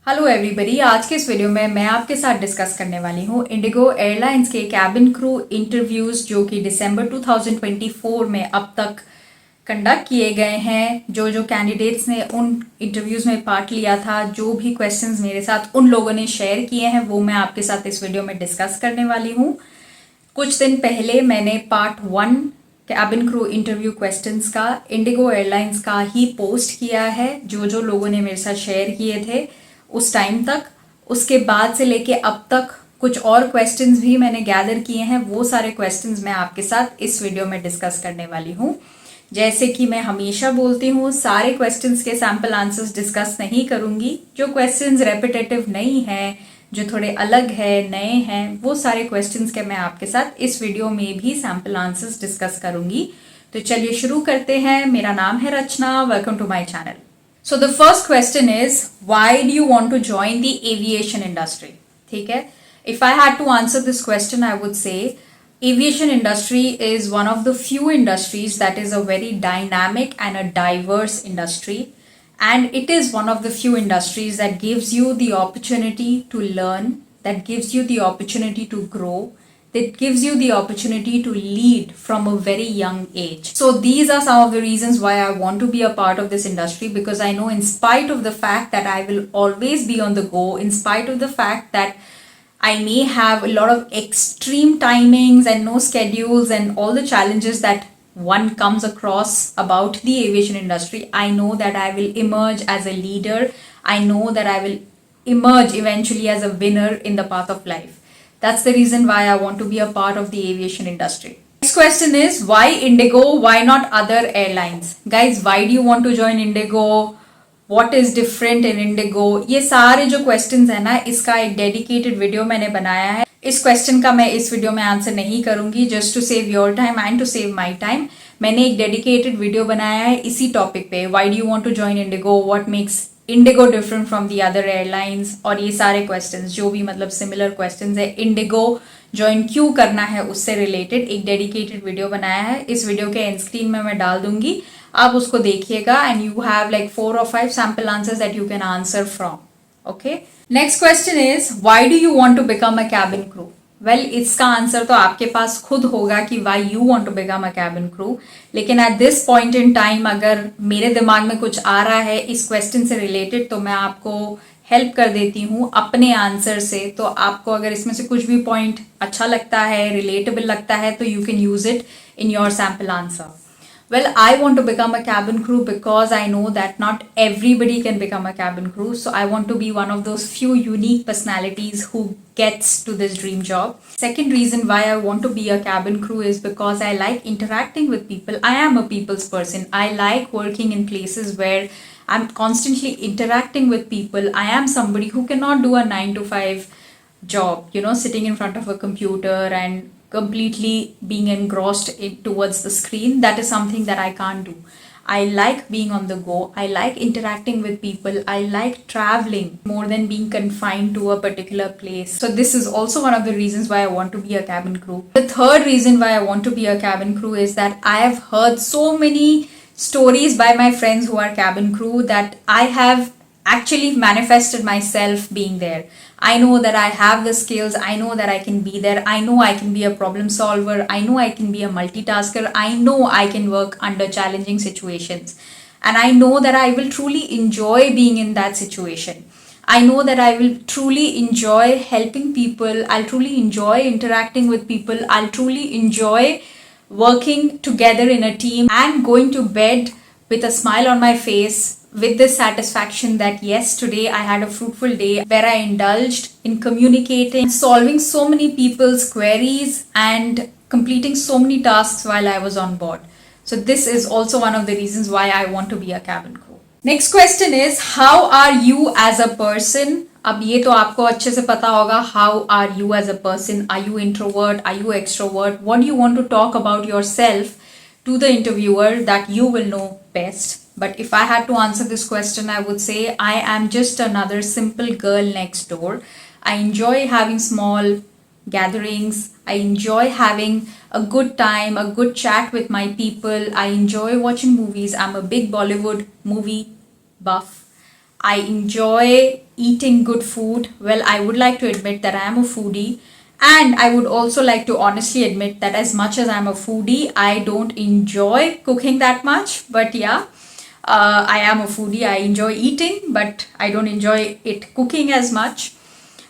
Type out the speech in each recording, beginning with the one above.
Hello everybody. आज के इस वीडियो में मैं आपके साथ डिस्कस करने वाली हूँ इंडिगो एयरलाइंस के कैबिन क्रू इंटरव्यूज़ जो कि दिसंबर 2024 में अब तक कंडक्ट किए गए हैं। जो जो कैंडिडेट्स ने उन इंटरव्यूज़ में पार्ट लिया था, जो भी क्वेश्चंस मेरे साथ उन लोगों ने शेयर किए हैं, वो मैं आपके साथ इस वीडियो में डिस्कस करने वाली हूँ। कुछ दिन पहले मैंने part 1 cabin crew interview questions का इंडिगो एयरलाइंस का ही पोस्ट किया है, जो जो लोगों ने मेरे साथ शेयर किए थे उस टाइम तक। उसके बाद से लेके अब तक कुछ और क्वेश्चंस भी मैंने गैदर किए हैं। वो सारे क्वेश्चंस मैं आपके साथ इस वीडियो में डिस्कस करने वाली हूँ। जैसे कि मैं हमेशा बोलती हूँ, सारे क्वेश्चंस के सैम्पल आंसर्स डिस्कस नहीं करूंगी। जो क्वेश्चंस रेपिटेटिव नहीं है, जो थोड़े अलग है, नए हैं, वो सारे क्वेश्चंस के मैं आपके साथ इस वीडियो में भी सैम्पल आंसर्स डिस्कस करूंगी। तो चलिए शुरू करते हैं। मेरा नाम है Rachna. Welcome to my channel. So the first question is, why do you want to join the aviation industry? ठीक है, if I had to answer this question, I would say aviation industry is one of the few industries that is a very dynamic and a diverse industry, and it is one of the few industries that gives you the opportunity to learn, that gives you the opportunity to grow, that gives you the opportunity to lead from a very young age. So these are some of the reasons why I want to be a part of this industry, because I know in spite of the fact that I will always be on the go, in spite of the fact that I may have a lot of extreme timings and no schedules and all the challenges that one comes across about the aviation industry, I know that I will emerge as a leader. I know that I will emerge eventually as a winner in the path of life. That's the reason why I want to be a part of the aviation industry. Next question is, why Indigo? Why not other airlines? Guys, why do you want to join Indigo? What is different in Indigo? ये सारे जो questions है ना, इसका एक dedicated video मैंने बनाया है। इस question का मैं इस video में आंसर नहीं करूंगी, just to save your time and to save my time. मैंने एक dedicated video बनाया है इसी topic पे, why do you want to join Indigo? What makes Indigo different from the other airlines, और ये सारे क्वेश्चंस जो भी मतलब सिमिलर क्वेश्चंस है, इंडिगो ज्वाइन क्यों करना है उससे रिलेटेड एक डेडिकेटेड वीडियो बनाया है। इस वीडियो के एंड स्क्रीन में मैं डाल दूंगी, आप उसको देखिएगा and you have like 4 or 5 sample answers that you can answer from. Okay, next question is, why do you want to become a cabin crew? Well, इसका आंसर तो आपके पास खुद होगा कि why you want to become a cabin crew, लेकिन at this point in time अगर मेरे दिमाग में कुछ आ रहा है इस क्वेश्चन से रिलेटेड, तो मैं आपको हेल्प कर देती हूँ अपने आंसर से। तो आपको अगर इसमें से कुछ भी पॉइंट अच्छा लगता है, रिलेटेबल लगता है, तो you can use it in your sample answer. Well, I want to become a cabin crew because I know that not everybody can become a cabin crew. So I want to be one of those few unique personalities who gets to this dream job. Second reason why I want to be a cabin crew is because I like interacting with people. I am a people's person. I like working in places where I'm constantly interacting with people. I am somebody who cannot do a 9 to 5 job, sitting in front of a computer and completely being engrossed towards the screen. That is something that I can't do. I like being on the go. I like interacting with people. I like traveling more than being confined to a particular place. So this is also one of the reasons why I want to be a cabin crew. The third reason why I want to be a cabin crew is that I have heard so many stories by my friends who are cabin crew that I have actually manifested myself being there. I know that I have the skills. I know that I can be there. I know I can be a problem solver. I know I can be a multitasker. I know I can work under challenging situations. And I know that I will truly enjoy being in that situation. I know that I will truly enjoy helping people. I'll truly enjoy interacting with people. I'll truly enjoy working together in a team and going to bed with a smile on my face, with this satisfaction that yes, today I had a fruitful day where I indulged in communicating, solving so many people's queries and completing so many tasks while I was on board. So this is also one of the reasons why I want to be a cabin crew. Next question is, how are you as a person? अब ये तो आपको अच्छे से पता होगा, how are you as a person? Are you introvert? Are you extrovert? What do you want to talk about yourself to the interviewer that you will know best? But if I had to answer this question, I would say I am just another simple girl next door. I enjoy having small gatherings. I enjoy having a good time, a good chat with my people. I enjoy watching movies. I'm a big Bollywood movie buff. I enjoy eating good food. Well, I would like to admit that I am a foodie. And I would also like to honestly admit that as much as I'm a foodie, I don't enjoy cooking that much. But yeah, I am a foodie. I enjoy eating, but I don't enjoy it cooking as much.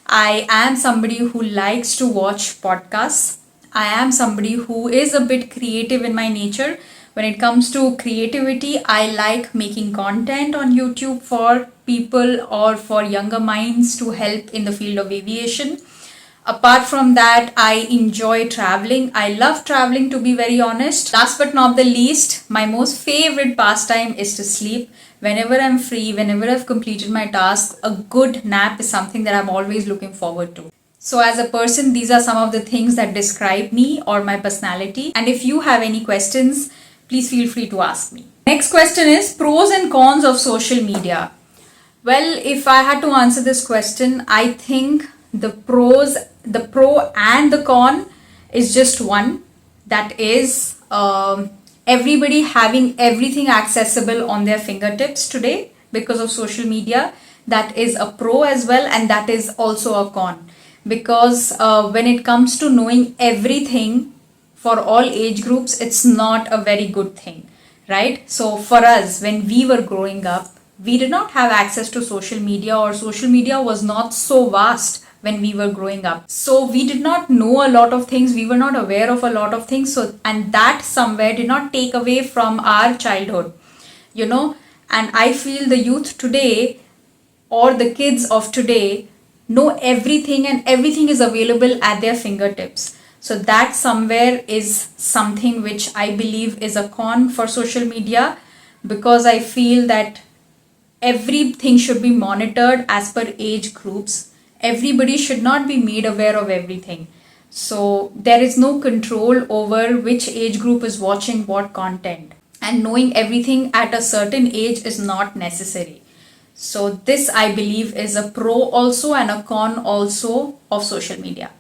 I am somebody who likes to watch podcasts. I am somebody who is a bit creative in my nature. When it comes to creativity, I like making content on YouTube for people or for younger minds to help in the field of aviation. Apart from that, I enjoy traveling. I love traveling, to be very honest. Last but not the least, my most favorite pastime is to sleep. Whenever I'm free, whenever I've completed my task, a good nap is something that I'm always looking forward to. So as a person, these are some of the things that describe me or my personality. And if you have any questions, please feel free to ask me. Next question is pros and cons of social media. Well, if I had to answer this question, I think the pro and the con is just one. That is everybody having everything accessible on their fingertips today because of social media. That is a pro as well, and that is also a con. Because when it comes to knowing everything for all age groups, it's not a very good thing, right? So for us, when we were growing up, we did not have access to social media, or social media was not so vast when we were growing up. So we did not know a lot of things. We were not aware of a lot of things. So, and that somewhere did not take away from our childhood, you know. And I feel the youth today or the kids of today know everything, and everything is available at their fingertips. So that somewhere is something which I believe is a con for social media, because I feel that everything should be monitored as per age groups. Everybody should not be made aware of everything. So there is no control over which age group is watching what content. And knowing everything at a certain age is not necessary. So this, I believe, is a pro also and a con also of social media.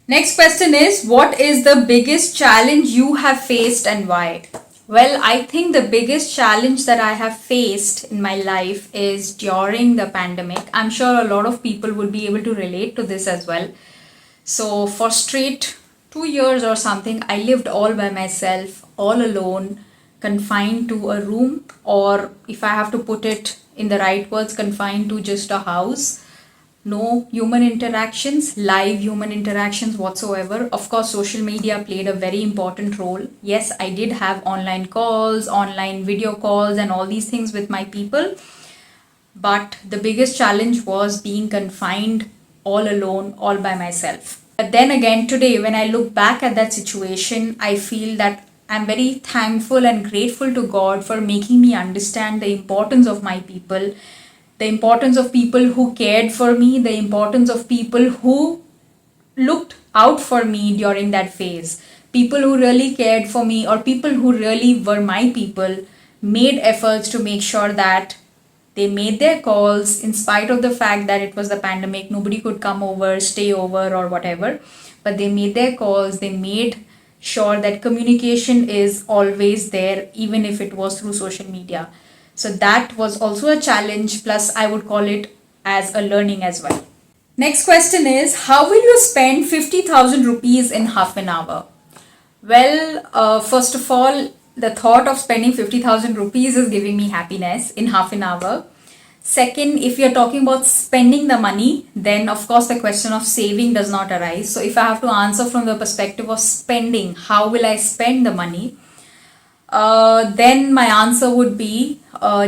Next question is, what is the biggest challenge you have faced and why? Well, I think the biggest challenge that I have faced in my life is during the pandemic. I'm sure a lot of people will be able to relate to this as well. So for straight 2 years or something, I lived all by myself, all alone, confined to a room, or if I have to put it in the right words, confined to just a house. No human interactions, live human interactions whatsoever. Of course, social media played a very important role. Yes, I did have online calls, online video calls, and all these things with my people. But the biggest challenge was being confined all alone, all by myself. But then again, today, when I look back at that situation, I feel that I'm very thankful and grateful to God for making me understand the importance of my people, the importance of people who cared for me, the importance of people who looked out for me during that phase. People who really cared for me, or people who really were my people, made efforts to make sure that they made their calls in spite of the fact that it was the pandemic. Nobody could come over, stay over, or whatever. But they made their calls. They made sure that communication is always there, even if it was through social media. So that was also a challenge, plus I would call it as a learning as well. Next question is, how will you spend 50,000 rupees in half an hour? Well, first of all, the thought of spending 50,000 rupees is giving me happiness in half an hour. Second, if you're talking about spending the money, then of course the question of saving does not arise. So if I have to answer from the perspective of spending, how will I spend the money? Then my answer would be,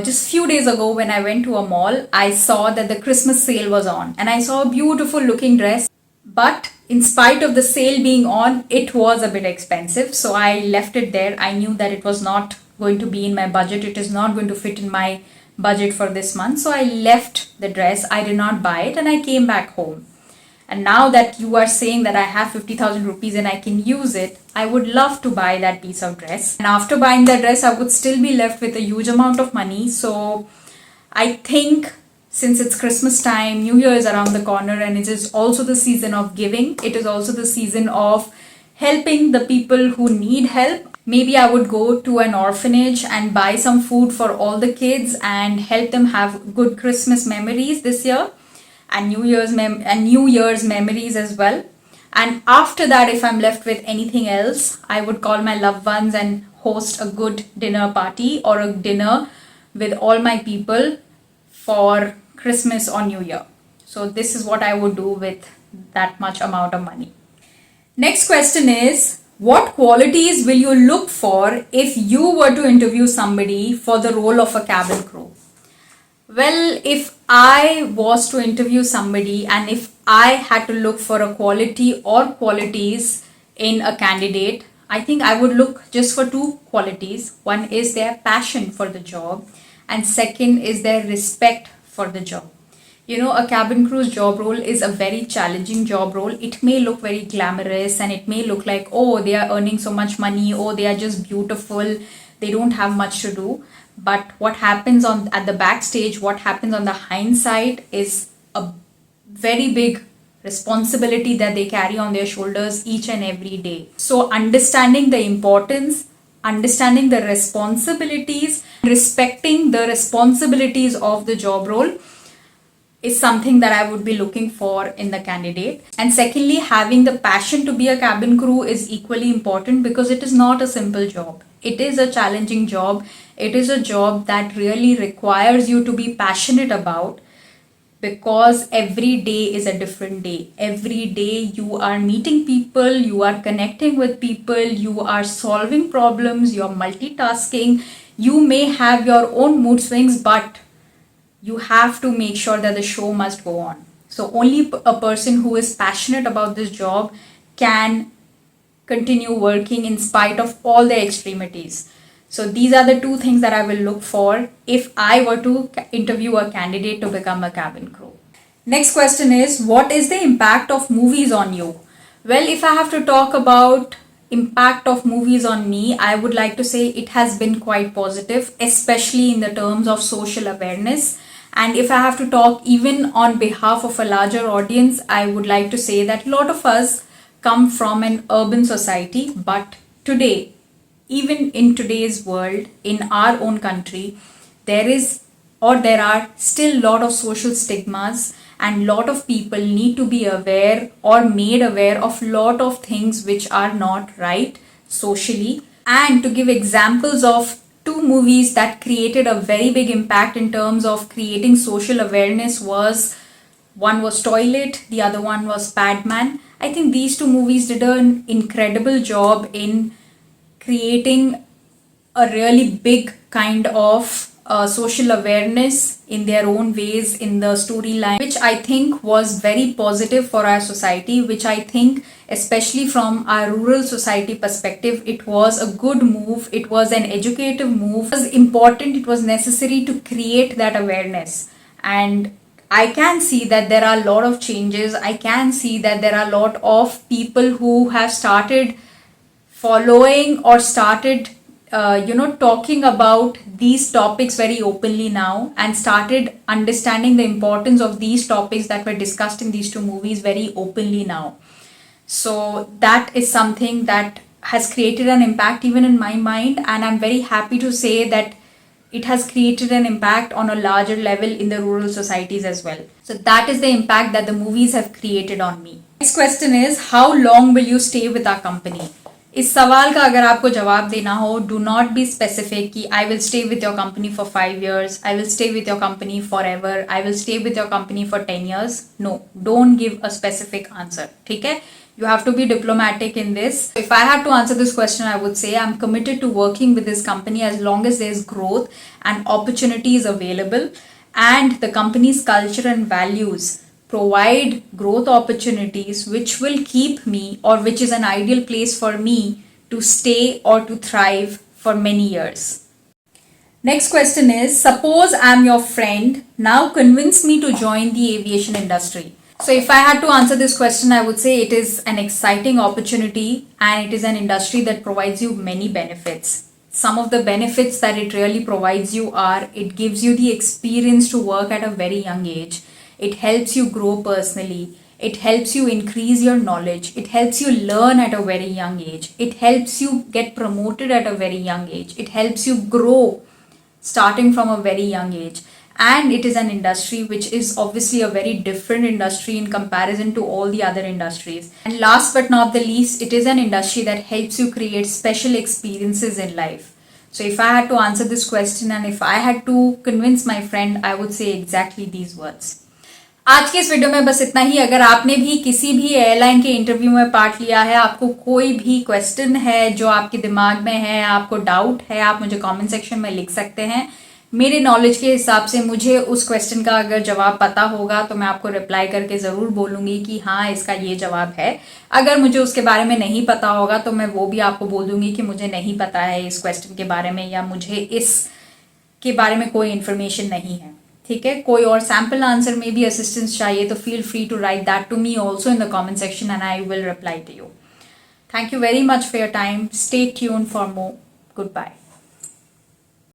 just few days ago when I went to a mall, I saw that the Christmas sale was on, and I saw a beautiful looking dress. But in spite of the sale being on, it was a bit expensive. So I left it there. I knew that it was not going to be in my budget. It is not going to fit in my budget for this month. So I left the dress. I did not buy it, and I came back home. And now that you are saying that I have 50,000 rupees and I can use it, I would love to buy that piece of dress. And after buying that dress, I would still be left with a huge amount of money. So I think since it's Christmas time, New Year is around the corner, and it is also the season of giving. It is also the season of helping the people who need help. Maybe I would go to an orphanage and buy some food for all the kids and help them have good Christmas memories this year, and New Year's memories as well. And after that, if I'm left with anything else, I would call my loved ones and host a good dinner party or a dinner with all my people for Christmas or New Year. So this is what I would do with that much amount of money. Next question is, what qualities will you look for if you were to interview somebody for the role of a cabin crew? Well, if I was to interview somebody and if I had to look for a quality or qualities in a candidate, I think I would look just for two qualities. One is their passion for the job, and second is their respect for the job. You know, a cabin crew's job role is a very challenging job role. It may look very glamorous and it may look like, oh, they are earning so much money, oh, they are just beautiful, they don't have much to do. But what happens on at the backstage, what happens on the hindsight is a very big responsibility that they carry on their shoulders each and every day. So understanding the importance, understanding the responsibilities, respecting the responsibilities of the job role is something that I would be looking for in the candidate. And secondly, having the passion to be a cabin crew is equally important because it is not a simple job. It is a challenging job. It is a job that really requires you to be passionate about, because every day is a different day. Every day you are meeting people, you are connecting with people, you are solving problems, you are multitasking. You may have your own mood swings, but you have to make sure that the show must go on. So only a person who is passionate about this job can continue working in spite of all the extremities. So these are the two things that I will look for if I were to interview a candidate to become a cabin crew. Next question is, what is the impact of movies on you? Well, if I have to talk about impact of movies on me, I would like to say it has been quite positive, especially in the terms of social awareness. And if I have to talk even on behalf of a larger audience, I would like to say that a lot of us come from an urban society, but today, even in today's world, in our own country, there are still a lot of social stigmas, and lot of people need to be aware or made aware of lot of things which are not right socially. And to give examples of two movies that created a very big impact in terms of creating social awareness was, one was Toilet, the other one was Padman. I think these two movies did an incredible job in creating a really big kind of social awareness in their own ways in the storyline, which I think was very positive for our society, which I think, especially from our rural society perspective, it was a good move. It was an educative move. It was important. It was necessary to create that awareness. And I can see that there are a lot of changes. I can see that there are a lot of people who have started following or started talking about these topics very openly now, and started understanding the importance of these topics that were discussed in these two movies very openly now. So that is something that has created an impact even in my mind, and I'm very happy to say that it has created an impact on a larger level in the rural societies as well. So that is the impact that the movies have created on me. Next question is, how long will you stay with our company? इस सवाल का अगर आपको जवाब देना हो, do not be specific कि I will stay with your company for 5 years, I will stay with your company forever, I will stay with your company for 10 years. No, don't give a specific answer. ठीक है, you have to be diplomatic in this. If I had to answer this question, I would say I'm committed to working with this company as long as there's growth and opportunities available, and the company's culture and values provide growth opportunities which will keep me, or which is an ideal place for me to stay or to thrive for many years. Next question is, suppose I'm your friend, now convince me to join the aviation industry. So if I had to answer this question, I would say it is an exciting opportunity and it is an industry that provides you many benefits. Some of the benefits that it really provides you are, it gives you the experience to work at a very young age. It helps you grow personally. It helps you increase your knowledge. It helps you learn at a very young age. It helps you get promoted at a very young age. It helps you grow starting from a very young age. And it is an industry which is obviously a very different industry in comparison to all the other industries. And last but not the least, it is an industry that helps you create special experiences in life. So if I had to answer this question and if I had to convince my friend, I would say exactly these words. आज के इस video में बस इतना ही. अगर आपने भी किसी भी एयरलाइन के इंटरव्यू में पार्ट लिया है, आपको कोई भी क्वेश्चन है जो आपके दिमाग में है, आपको डाउट है, आप मुझे कमेंट सेक्शन में लिख सकते हैं. मेरे नॉलेज के हिसाब से मुझे उस क्वेश्चन का अगर जवाब पता होगा तो मैं आपको रिप्लाई करके ज़रूर बोलूँगी कि हाँ इसका ये जवाब है. अगर मुझे उसके बारे में नहीं पता होगा तो मैं वो भी आपको बोल दूँगी कि मुझे नहीं पता है इस क्वेश्चन के बारे में, या मुझे इस के बारे में कोई इन्फॉर्मेशन नहीं है. ठीक है, कोई और सैम्पल आंसर में भी असिस्टेंस चाहिए तो feel free to write that to me also in the comment section and I will reply to you. Thank you very much for your time. Stay tuned for more. Good bye.